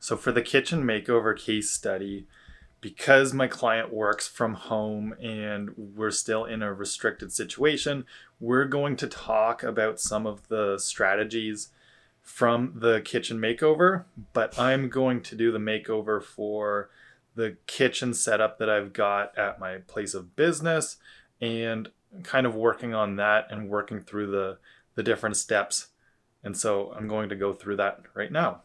So for the kitchen makeover case study, because my client works from home and we're still in a restricted situation, we're going to talk about some of the strategies from the kitchen makeover, but I'm going to do the makeover for the kitchen setup that I've got at my place of business and kind of working on that and working through the different steps. And so I'm going to go through that right now.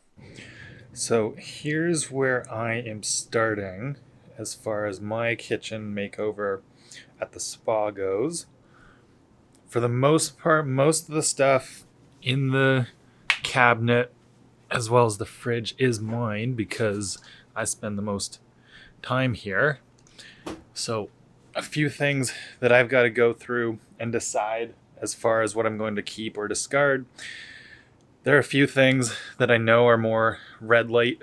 So here's where I am starting as far as my kitchen makeover at the spa goes. For the most part, most of the stuff in the cabinet as well as the fridge is mine because I spend the most time here. So a few things that I've got to go through and decide as far as what I'm going to keep or discard. There are a few things that I know are more red light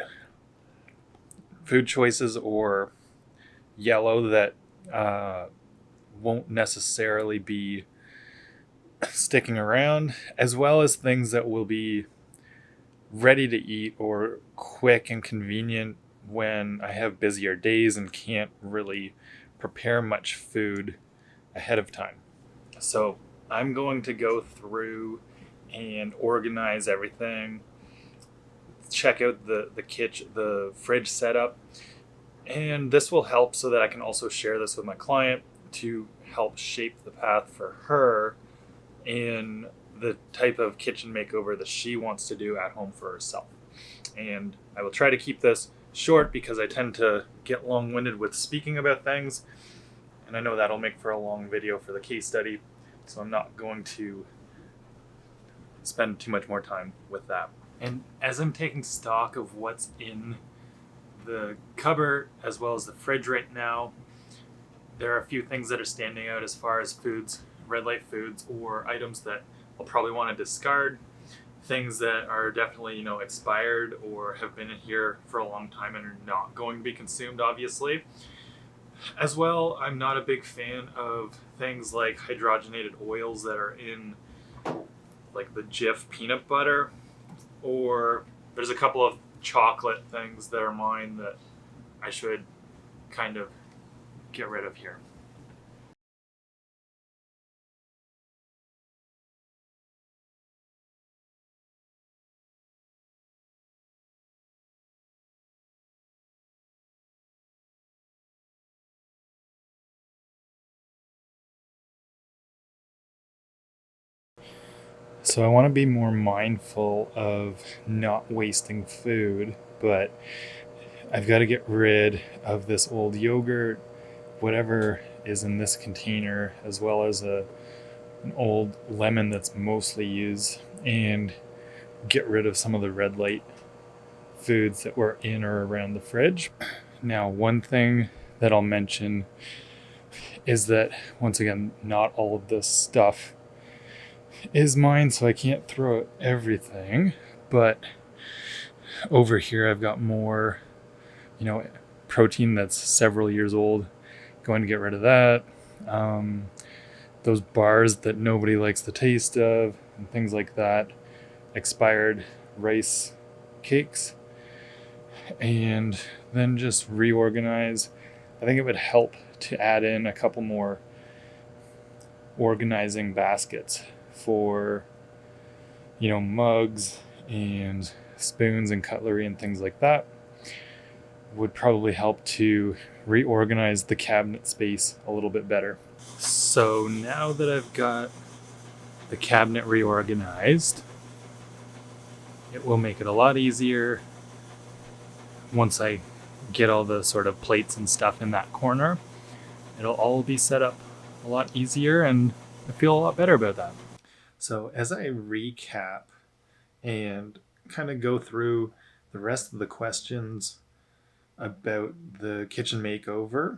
food choices or yellow that won't necessarily be sticking around, as well as things that will be ready to eat or quick and convenient when I have busier days and can't really prepare much food ahead of time. So I'm going to go through and organize everything, check out the kitchen, the fridge setup, and this will help so that I can also share this with my client to help shape the path for her in the type of kitchen makeover that she wants to do at home for herself. And I will try to keep this short because I tend to get long-winded with speaking about things, and I know that'll make for a long video for the case study, so I'm not going to spend too much more time with that. And as I'm taking stock of what's in the cupboard as well as the fridge right now, there are a few things that are standing out as far as foods, red light foods, or items that I'll probably want to discard. Things that are definitely, expired or have been in here for a long time and are not going to be consumed, obviously. As well, I'm not a big fan of things like hydrogenated oils that are in like the Jif peanut butter, or there's a couple of chocolate things that are mine that I should kind of get rid of here. So I want to be more mindful of not wasting food, but I've got to get rid of this old yogurt, whatever is in this container, as well as an old lemon that's mostly used, and get rid of some of the red light foods that were in or around the fridge. Now, one thing that I'll mention is that, once again, not all of this stuff is mine, so I can't throw out everything, but over here I've got more, protein that's several years old. Going to get rid of that. Those bars that nobody likes the taste of and things like that. Expired rice cakes. And then just reorganize. I think it would help to add in a couple more organizing baskets for, mugs and spoons and cutlery and things like that. Would probably help to reorganize the cabinet space a little bit better. So now that I've got the cabinet reorganized, it will make it a lot easier once I get all the sort of plates and stuff in that corner. It'll all be set up a lot easier, and I feel a lot better about that. So as I recap and kind of go through the rest of the questions about the kitchen makeover,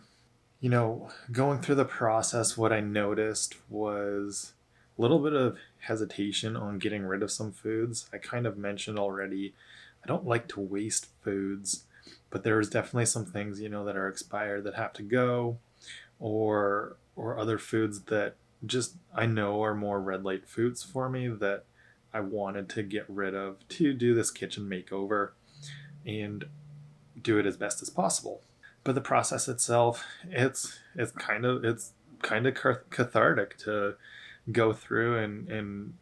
going through the process, what I noticed was a little bit of hesitation on getting rid of some foods. I kind of mentioned already, I don't like to waste foods, but there's definitely some things, that are expired that have to go, or other foods that just I know are more red light foods for me that I wanted to get rid of to do this kitchen makeover. and do it as best as possible. But the process itself, it's kind of cathartic to go through and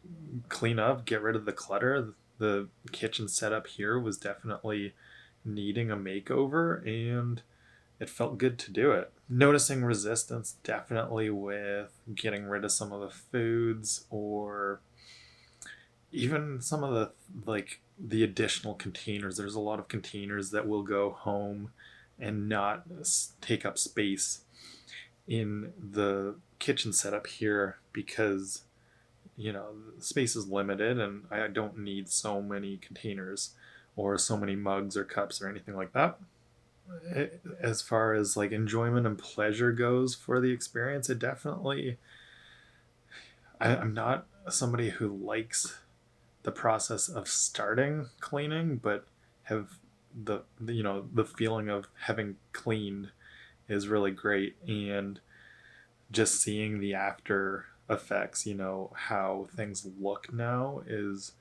clean up, get rid of the clutter. The kitchen setup here was definitely needing a makeover, and it felt good to do it. Noticing resistance definitely with getting rid of some of the foods, or even some of the additional containers. There's a lot of containers that will go home and not take up space in the kitchen setup here because space is limited and I don't need so many containers or so many mugs or cups or anything like that. As far as like enjoyment and pleasure goes for the experience, it definitely, I'm not somebody who likes the process of starting cleaning, but have the feeling of having cleaned is really great, and just seeing the after effects, how things look now is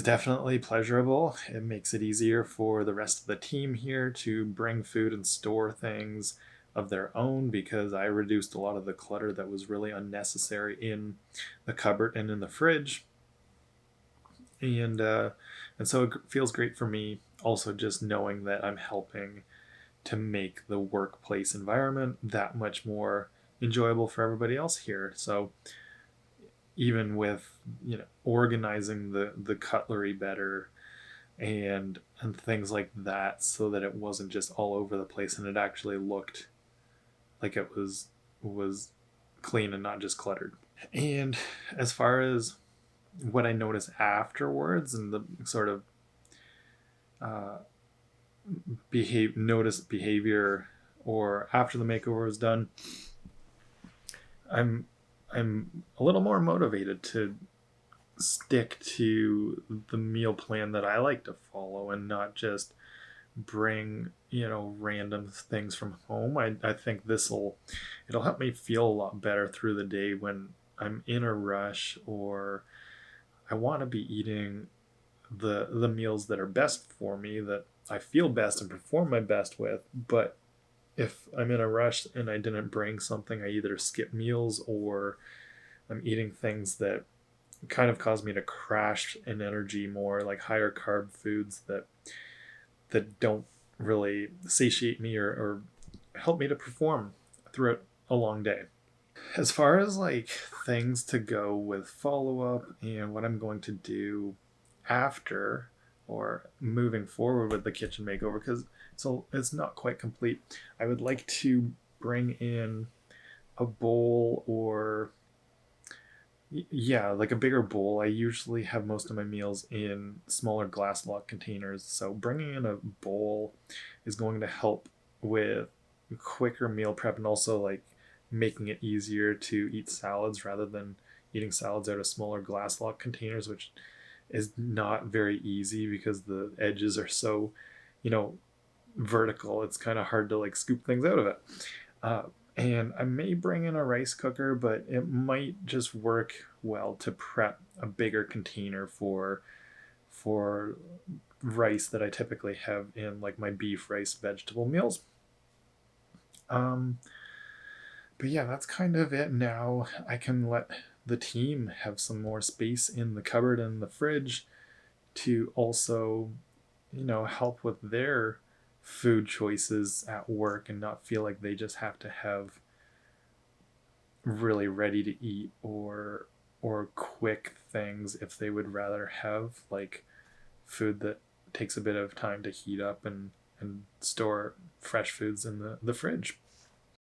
definitely pleasurable. It makes it easier for the rest of the team here to bring food and store things of their own, because I reduced a lot of the clutter that was really unnecessary in the cupboard and in the fridge. And so it feels great for me also just knowing that I'm helping to make the workplace environment that much more enjoyable for everybody else here. So even with organizing the cutlery better and things like that, so that it wasn't just all over the place and it actually looked like it was clean and not just cluttered. And as far as what I noticed afterwards and the sort of noticed behavior or after the makeover was done, I'm a little more motivated to stick to the meal plan that I like to follow and not just bring random things from home. I think it'll help me feel a lot better through the day when I'm in a rush or I want to be eating the meals that are best for me, that I feel best and perform my best with. But if I'm in a rush and I didn't bring something, I either skip meals or I'm eating things that kind of cause me to crash in energy more, like higher carb foods that don't really satiate me or help me to perform throughout a long day. As far as like things to go with follow-up and what I'm going to do after or moving forward with the kitchen makeover, because it's not quite complete, I would like to bring in a bowl, or like a bigger bowl. I usually have most of my meals in smaller glass lock containers, so bringing in a bowl is going to help with quicker meal prep and also like making it easier to eat salads rather than eating salads out of smaller glass lock containers, which is not very easy because the edges are so vertical. It's kind of hard to like scoop things out of it. And I may bring in a rice cooker, but it might just work well to prep a bigger container for rice that I typically have in like my beef, rice, vegetable meals. But yeah, that's kind of it. Now I can let the team have some more space in the cupboard and the fridge to also, help with their food choices at work and not feel like they just have to have really ready to eat or quick things if they would rather have like food that takes a bit of time to heat up and store fresh foods in the fridge.